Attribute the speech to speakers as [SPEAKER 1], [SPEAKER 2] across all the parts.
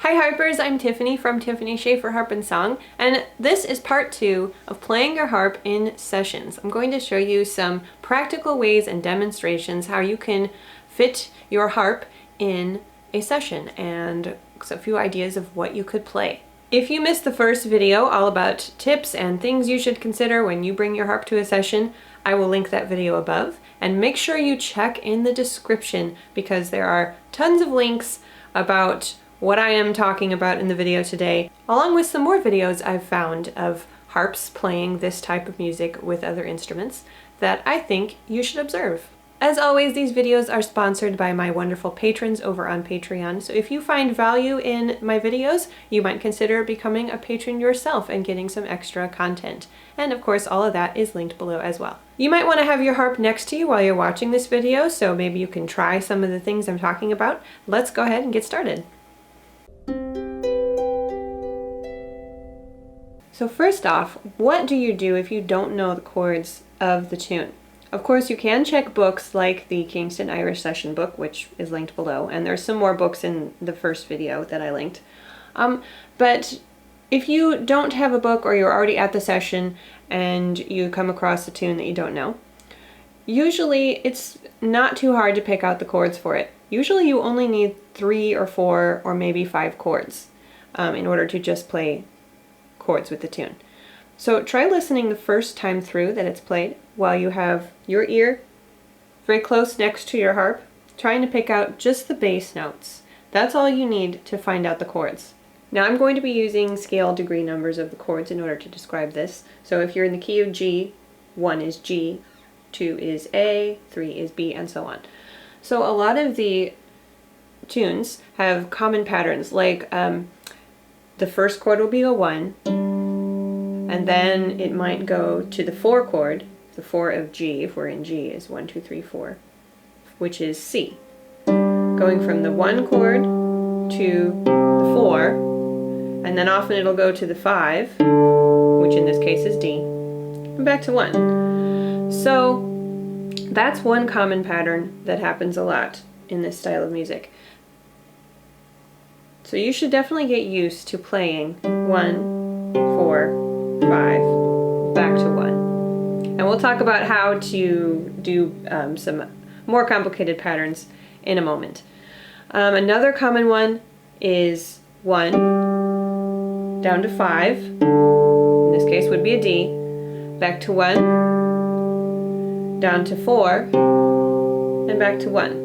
[SPEAKER 1] Hi Harpers, I'm Tiffany from Tiffany Schaefer Harp and Song, and this is part 2 of playing your harp in sessions. I'm going to show you some practical ways and demonstrations how you can fit your harp in a session and a few ideas of what you could play. If you missed the first video all about tips and things you should consider when you bring your harp to a session, I will link that video above, and make sure you check in the description because there are tons of links about what I am talking about in the video today, along with some more videos I've found of harps playing this type of music with other instruments that I think you should observe. As always, these videos are sponsored by my wonderful patrons over on Patreon, so if you find value in my videos, you might consider becoming a patron yourself and getting some extra content. And of course, all of that is linked below as well. You might want to have your harp next to you while you're watching this video, so maybe you can try some of the things I'm talking about. Let's go ahead and get started. So first off, what do you do if you don't know the chords of the tune? Of course, you can check books like the Kingston Irish Session book, which is linked below, and there's some more books in the first video that I linked. But if you don't have a book or you're already at the session and you come across a tune that you don't know, usually it's not too hard to pick out the chords for it. Usually you only need 3 or 4 or maybe 5 chords in order to just play chords with the tune. So try listening the first time through that it's played while you have your ear very close next to your harp, trying to pick out just the bass notes. That's all you need to find out the chords. Now I'm going to be using scale degree numbers of the chords in order to describe this. So if you're in the key of G, 1 is G, 2 is A, 3 is B, and so on. So a lot of the tunes have common patterns, like the first chord will be a 1, and then it might go to the 4 chord, the 4 of G, if we're in G, is 1, 2, 3, 4, which is C. Going from the 1 chord to the 4, and then often it'll go to the 5, which in this case is D, and back to 1. So that's one common pattern that happens a lot in this style of music. So you should definitely get used to playing 1, 4, 5, back to 1. And we'll talk about how to do some more complicated patterns in a moment. Another common one is 1, down to 5, in this case would be a D, back to 1, down to 4, and back to 1.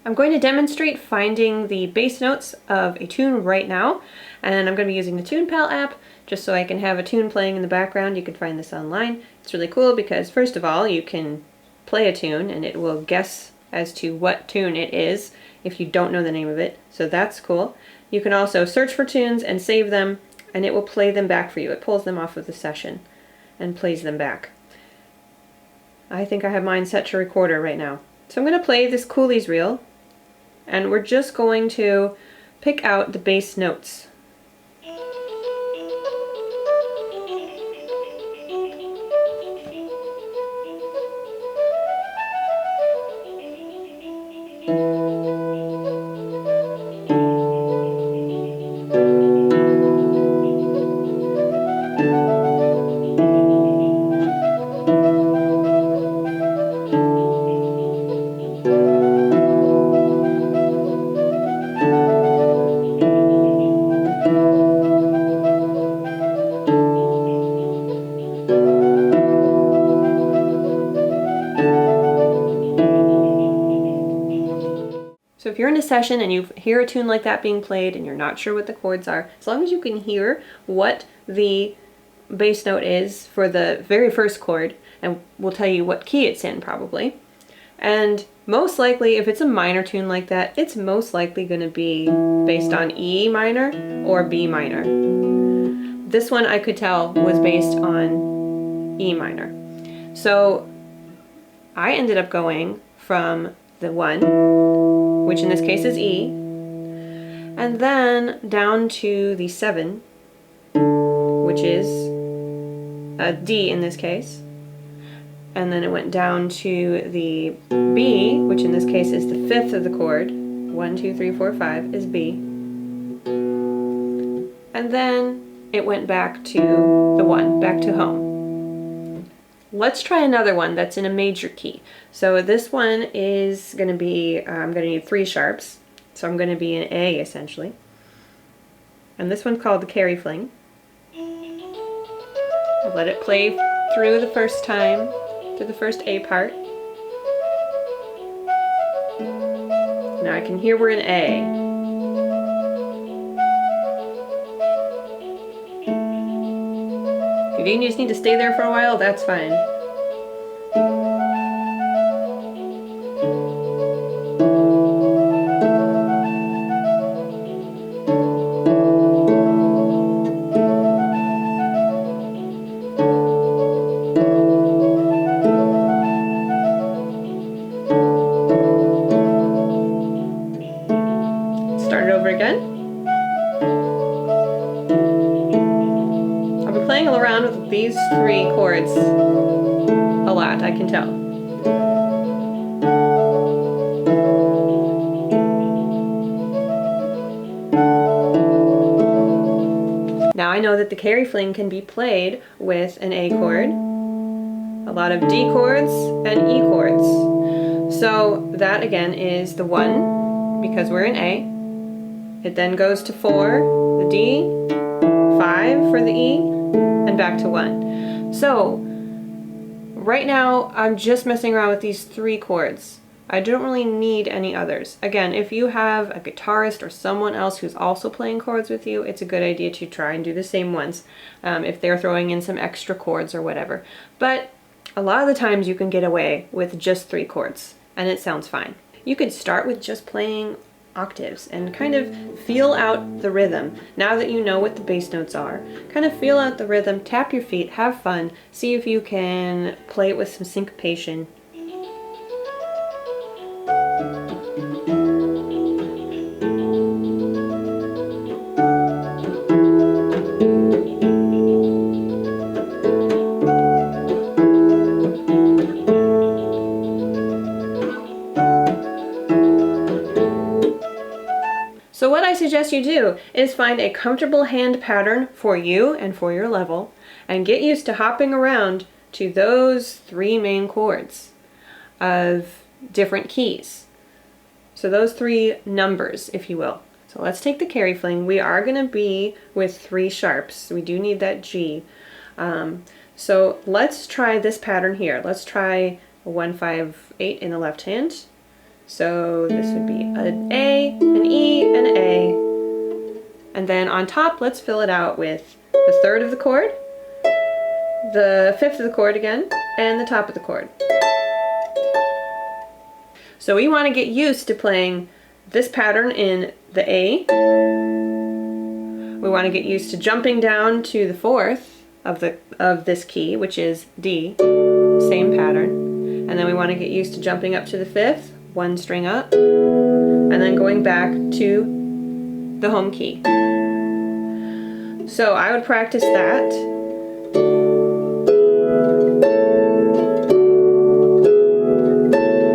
[SPEAKER 1] I'm going to demonstrate finding the bass notes of a tune right now, and I'm going to be using the TunePal app just so I can have a tune playing in the background. You can find this online. It's really cool because first of all, you can play a tune and it will guess as to what tune it is if you don't know the name of it, so that's cool. You can also search for tunes and save them, and it will play them back for you. It pulls them off of the session and plays them back. I think I have mine set to recorder right now. So I'm going to play this Cooley's reel, and we're just going to pick out the bass notes. So if you're in a session and you hear a tune like that being played and you're not sure what the chords are, as long as you can hear what the bass note is for the very first chord, and we'll tell you what key it's in probably. And most likely, if it's a minor tune like that, it's most likely going to be based on E minor or B minor. This one I could tell was based on E minor. So I ended up going from the 1, which in this case is E, and then down to the 7, which is a D in this case, and then it went down to the B, which in this case is the 5th of the chord, 1, 2, 3, 4, 5 is B. And then it went back to the 1, back to home. Let's try another one that's in a major key. So this one is going to be, I'm going to need 3 sharps. So I'm going to be in A essentially. And this one's called the carry fling. I'll let it play through the first time, through the first A part. Now I can hear we're in A. If you just need to stay there for a while, that's fine. Start it over again. I'll be playing around with these 3 chords a lot, I can tell. Now I know that the carry fling can be played with an A chord, a lot of D chords, and E chords. So that again is the 1, because we're in A. It then goes to 4, the D, 5 for the E, and back to 1. So right now I'm just messing around with these 3 chords. I don't really need any others. Again, if you have a guitarist or someone else who's also playing chords with you, it's a good idea to try and do the same ones if they're throwing in some extra chords or whatever. But a lot of the times you can get away with just 3 chords and it sounds fine. You could start with just playing octaves and kind of feel out the rhythm. Now that you know what the bass notes are, kind of feel out the rhythm, tap your feet, have fun, see if you can play it with some syncopation. So what I suggest you do is find a comfortable hand pattern for you and for your level, and get used to hopping around to those 3 main chords of different keys. So those 3 numbers, if you will. So let's take the carry fling. We are going to be with 3 sharps. We do need that G. So let's try this pattern here. Let's try a 1, 5, 8 in the left hand. So this would be an A, an E, an A. And then on top, let's fill it out with the 3rd of the chord, the 5th of the chord again, and the top of the chord. So we want to get used to playing this pattern in the A. We want to get used to jumping down to the 4th of this key, which is D, same pattern. And then we want to get used to jumping up to the 5th, 1 string up, and then going back to the home key. So I would practice that.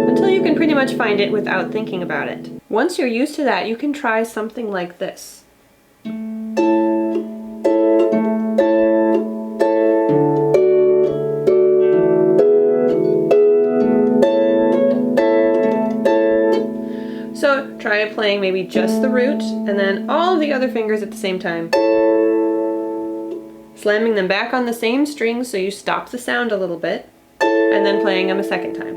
[SPEAKER 1] Until you can pretty much find it without thinking about it. Once you're used to that, you can try something like this. So try playing maybe just the root and then all of the other fingers at the same time. Slamming them back on the same string so you stop the sound a little bit, and then playing them a second time.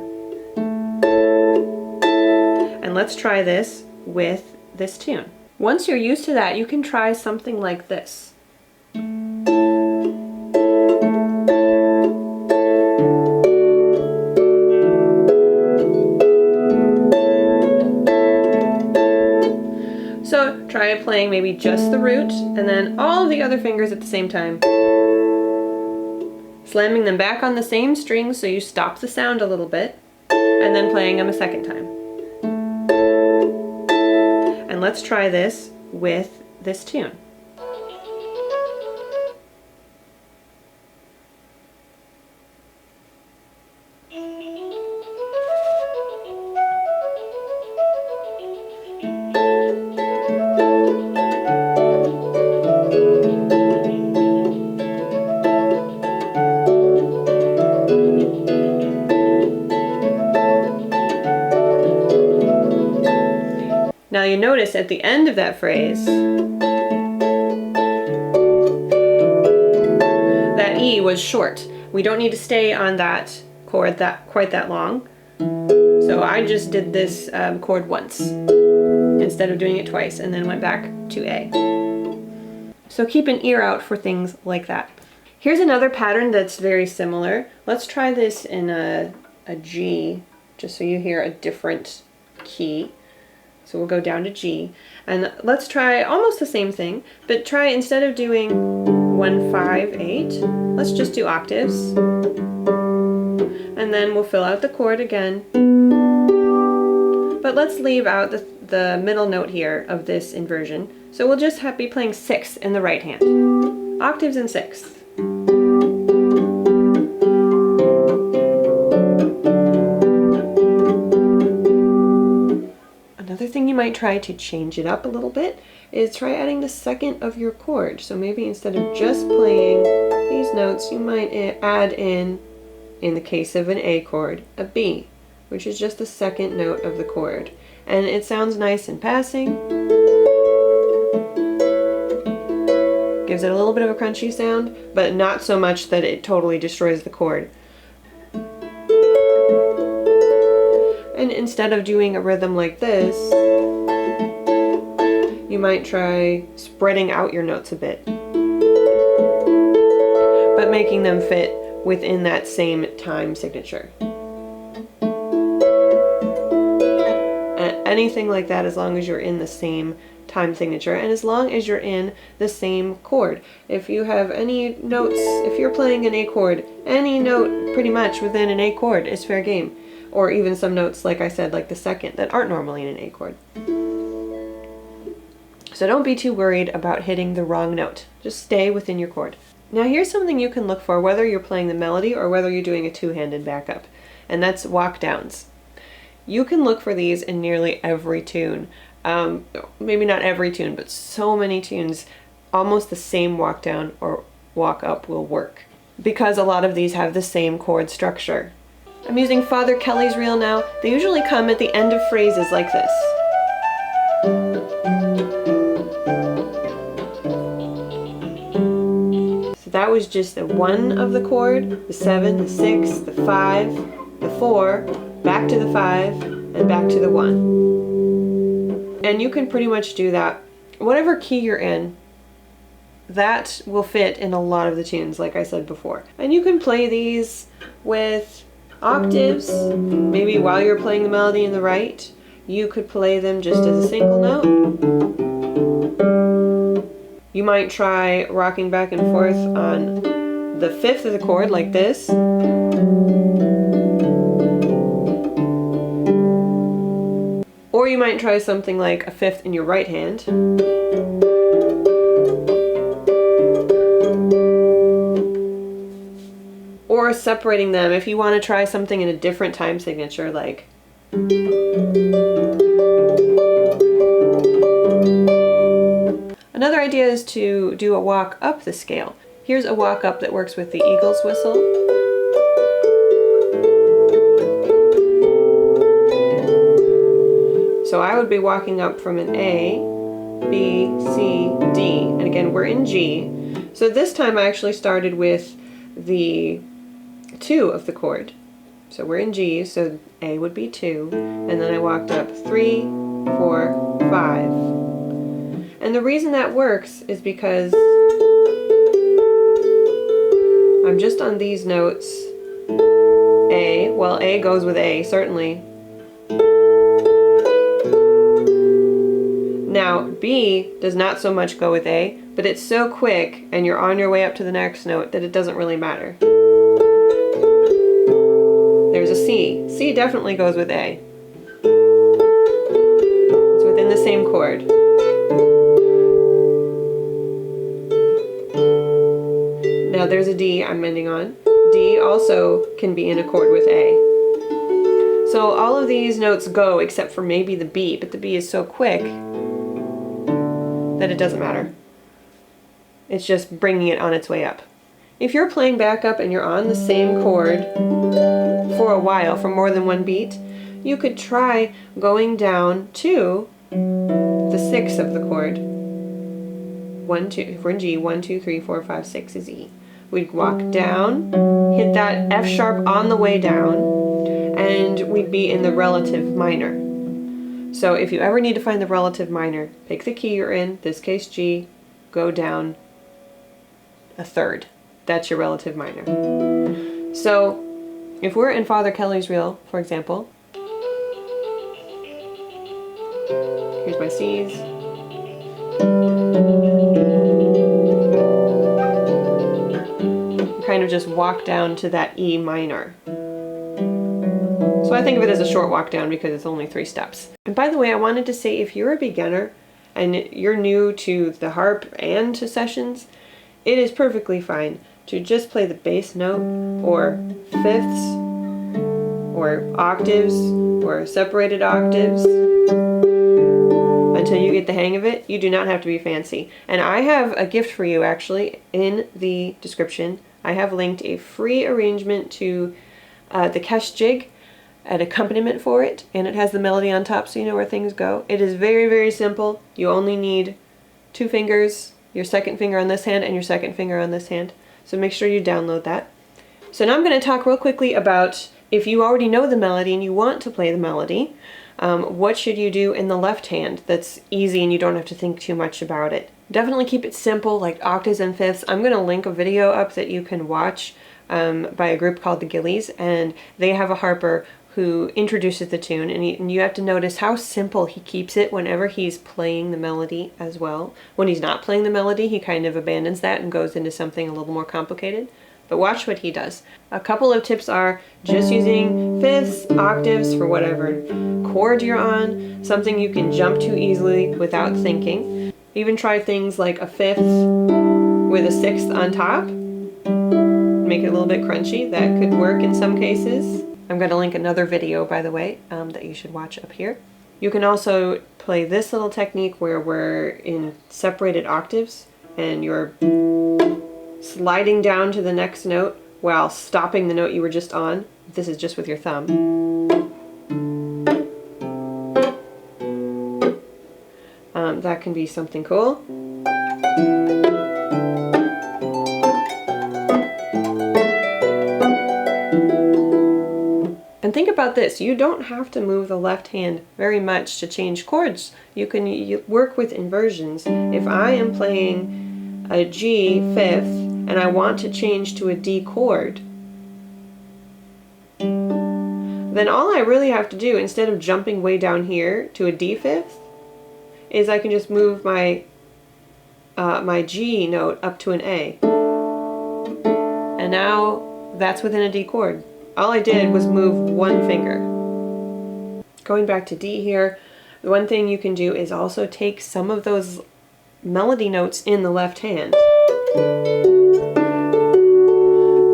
[SPEAKER 1] And let's try this with this tune. Once you're used to that, you can try something like this. So try playing maybe just the root and then all of the other fingers at the same time. Slamming them back on the same string so you stop the sound a little bit, and then playing them a second time. And let's try this with this tune. Now you notice at the end of that phrase, that E was short. We don't need to stay on that chord quite that long. So I just did this chord once instead of doing it twice, and then went back to A. So keep an ear out for things like that. Here's another pattern that's very similar. Let's try this in a G, just so you hear a different key. So we'll go down to G, and let's try almost the same thing, but try, instead of doing 1, 5, 8, let's just do octaves. And then we'll fill out the chord again. But let's leave out the middle note here of this inversion. So we'll just be playing 6 in the right hand. Octaves in 6th. Another thing you might try to change it up a little bit is try adding the second of your chord. So maybe instead of just playing these notes, you might add in the case of an A chord, a B, which is just the second note of the chord. And it sounds nice in passing. Gives it a little bit of a crunchy sound, but not so much that it totally destroys the chord. And instead of doing a rhythm like this, you might try spreading out your notes a bit, but making them fit within that same time signature. Anything like that, as long as you're in the same time signature and as long as you're in the same chord. If you have any notes, if you're playing an A chord, any note pretty much within an A chord is fair game. Or even some notes, like I said, like the second, that aren't normally in an A chord. So don't be too worried about hitting the wrong note. Just stay within your chord. Now here's something you can look for whether you're playing the melody or whether you're doing a two-handed backup, and that's walk downs. You can look for these in nearly every tune. Maybe not every tune, but so many tunes, almost the same walk down or walk up will work, because a lot of these have the same chord structure. I'm using Father Kelly's reel now. They usually come at the end of phrases like this. So that was just the 1 of the chord, the 7, the 6, the 5, the 4, back to the 5, and back to the 1. And you can pretty much do that. Whatever key you're in, that will fit in a lot of the tunes, like I said before. And you can play these with octaves, maybe while you're playing the melody in the right. You could play them just as a single note. You might try rocking back and forth on the 5th of the chord like this. Or you might try something like a 5th in your right hand. Or separating them if you want to try something in a different time signature, like another idea is to do a walk up the scale. Here's a walk up that works with the eagle's whistle. So I would be walking up from an A, B, C, D, and again we're in G. So this time I actually started with the 2 of the chord. So we're in G, so A would be 2, and then I walked up 3, 4, 5. And the reason that works is because I'm just on these notes. A, well, A goes with A, certainly. Now, B does not so much go with A, but it's so quick and you're on your way up to the next note that it doesn't really matter. There's a C. C definitely goes with A. It's within the same chord. Now there's a D I'm ending on. D also can be in a chord with A. So all of these notes go except for maybe the B, but the B is so quick that it doesn't matter. It's just bringing it on its way up. If you're playing backup and you're on the same chord for a while, for more than one beat, you could try going down to the 6th of the chord. 1, 2, if we're in G, 1, 2, 3, 4, 5, 6 is E. We'd walk down, hit that F sharp on the way down, and we'd be in the relative minor. So if you ever need to find the relative minor, pick the key you're in, this case G, go down a third. That's your relative minor. So if we're in Father Kelly's reel, for example, here's my C's. You kind of just walk down to that E minor. So I think of it as a short walk down because it's only 3 steps. And by the way, I wanted to say if you're a beginner and you're new to the harp and to sessions, it is perfectly fine to just play the bass note or fifths or octaves or separated octaves until you get the hang of it. You do not have to be fancy. And I have a gift for you actually in the description. I have linked a free arrangement to the Kesh jig, an accompaniment for it, and it has the melody on top so you know where things go. It is very, very simple. You only need 2 fingers, your second finger on this hand and your second finger on this hand. So make sure you download that. So now I'm going to talk real quickly about if you already know the melody and you want to play the melody, what should you do in the left hand that's easy and you don't have to think too much about it. Definitely keep it simple, like octaves and fifths. I'm going to link a video up that you can watch by a group called the Gillies, and they have a harper who introduces the tune, and you have to notice how simple he keeps it whenever he's playing the melody as well. When he's not playing the melody, he kind of abandons that and goes into something a little more complicated. But watch what he does. A couple of tips are just using fifths, octaves for whatever chord you're on, something you can jump to easily without thinking. Even try things like a fifth with a 6th on top. Make it a little bit crunchy. That could work in some cases. I'm going to link another video, by the way, that you should watch up here. You can also play this little technique where we're in separated octaves and you're sliding down to the next note while stopping the note you were just on. This is just with your thumb. That can be something cool. And think about this, you don't have to move the left hand very much to change chords. You can work with inversions. If I am playing a G 5th and I want to change to a D chord, then all I really have to do, instead of jumping way down here to a D 5th, is I can just move my my G note up to an A. And now that's within a D chord. All I did was move 1 finger. Going back to D here, the one thing you can do is also take some of those melody notes in the left hand.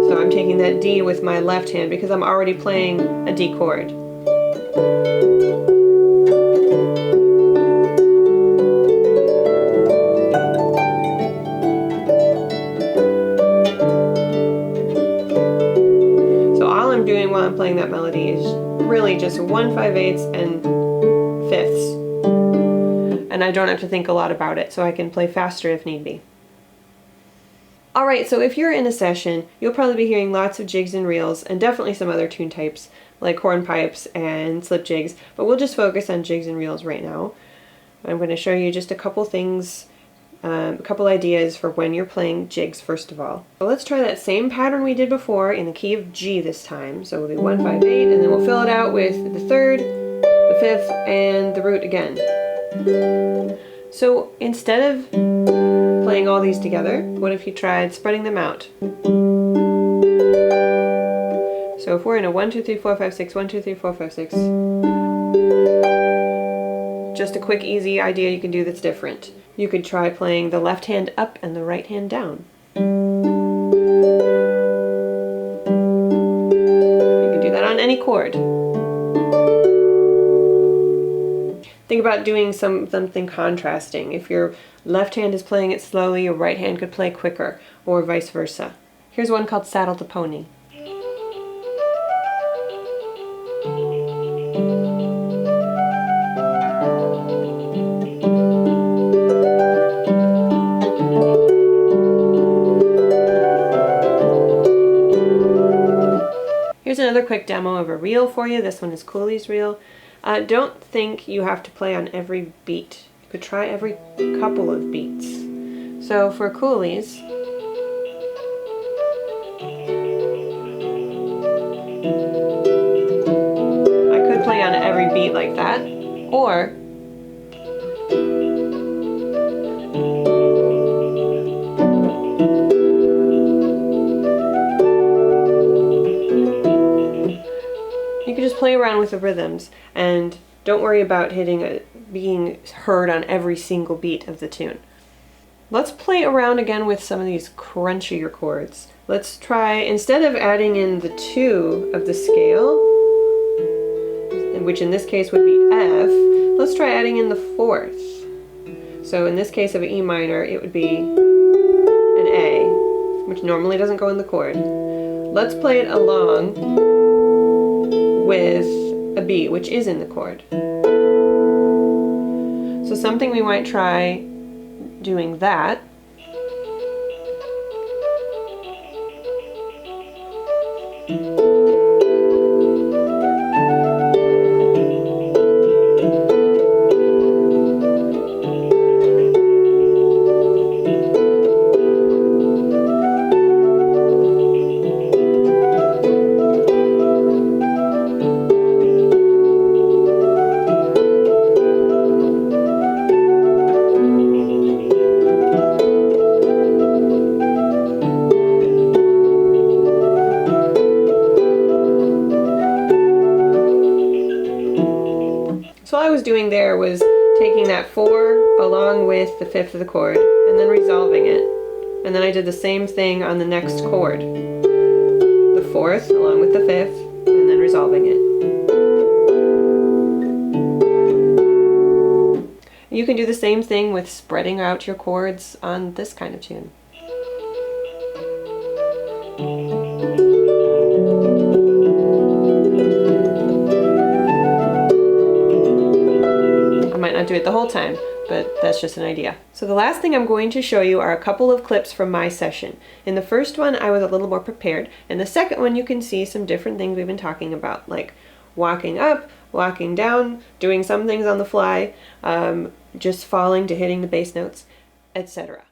[SPEAKER 1] So I'm taking that D with my left hand because I'm already playing a D chord. Doing while I'm playing that melody is really just 1 5/8 and fifths, and I don't have to think a lot about it, so I can play faster if need be. Alright, so if you're in a session, you'll probably be hearing lots of jigs and reels, and definitely some other tune types like hornpipes and slip jigs, but we'll just focus on jigs and reels right now. I'm going to show you just a couple things, a couple ideas for when you're playing jigs first of all. So let's try that same pattern we did before in the key of G this time. So we'll do 1 5/8 and then we'll fill it out with the 3rd, the 5th, and the root again. So instead of playing all these together, what if you tried spreading them out? So if we're in a 1 2 3 4 5 6, 1 2 3 4 5 6, just a quick easy idea you can do that's different. You could try playing the left hand up and the right hand down. You can do that on any chord. Think about doing something contrasting. If your left hand is playing it slowly, your right hand could play quicker, or vice versa. Here's one called Saddle to Pony. quick demo of a reel for you. This one is Cooley's reel. Don't think you have to play on every beat. You could try every couple of beats. So for Cooley's, I could play on every beat like that, or you could just play around with the rhythms and don't worry about being heard on every single beat of the tune. Let's play around again with some of these crunchier chords. Let's try, instead of adding in the 2 of the scale, which in this case would be F, let's try adding in the 4th. So in this case of an E minor, it would be an A, which normally doesn't go in the chord. Let's play it along with a B, which is in the chord. So something we might try doing that. So all I was doing there was taking that 4 along with the 5th of the chord and then resolving it. And then I did the same thing on the next chord. The 4th along with the 5th and then resolving it. You can do the same thing with spreading out your chords on this kind of tune. Not do it the whole time, but that's just an idea. So the last thing I'm going to show you are a couple of clips from my session. In the first one, I was a little more prepared. In the second one, you can see some different things we've been talking about, like walking up, walking down, doing some things on the fly, just falling to hitting the bass notes, etc.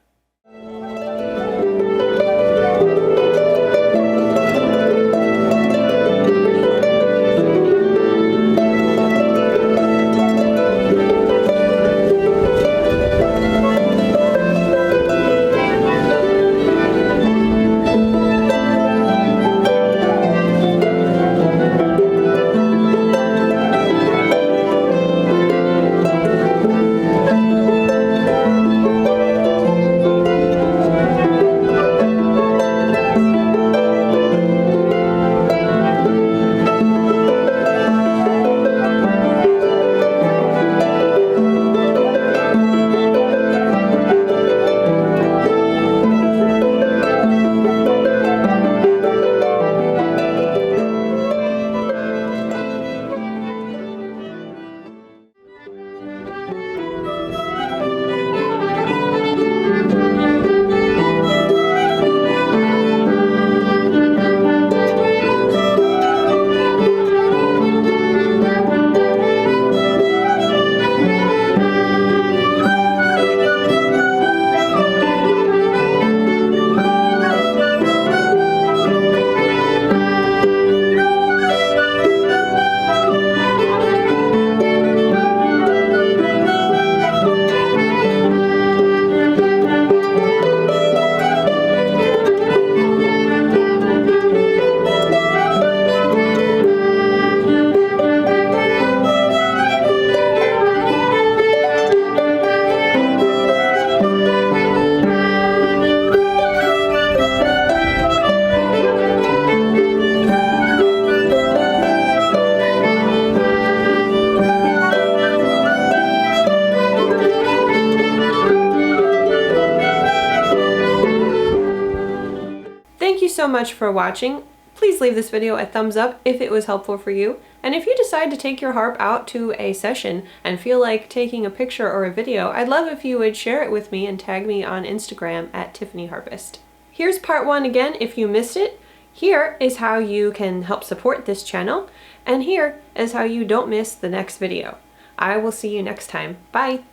[SPEAKER 1] so much for watching. Please leave this video a thumbs up if it was helpful for you. And if you decide to take your harp out to a session and feel like taking a picture or a video, I'd love if you would share it with me and tag me on Instagram at Tiffany Harpist. Here's part 1 again if you missed it. Here is how you can help support this channel, and here is how you don't miss the next video. I will see you next time. Bye!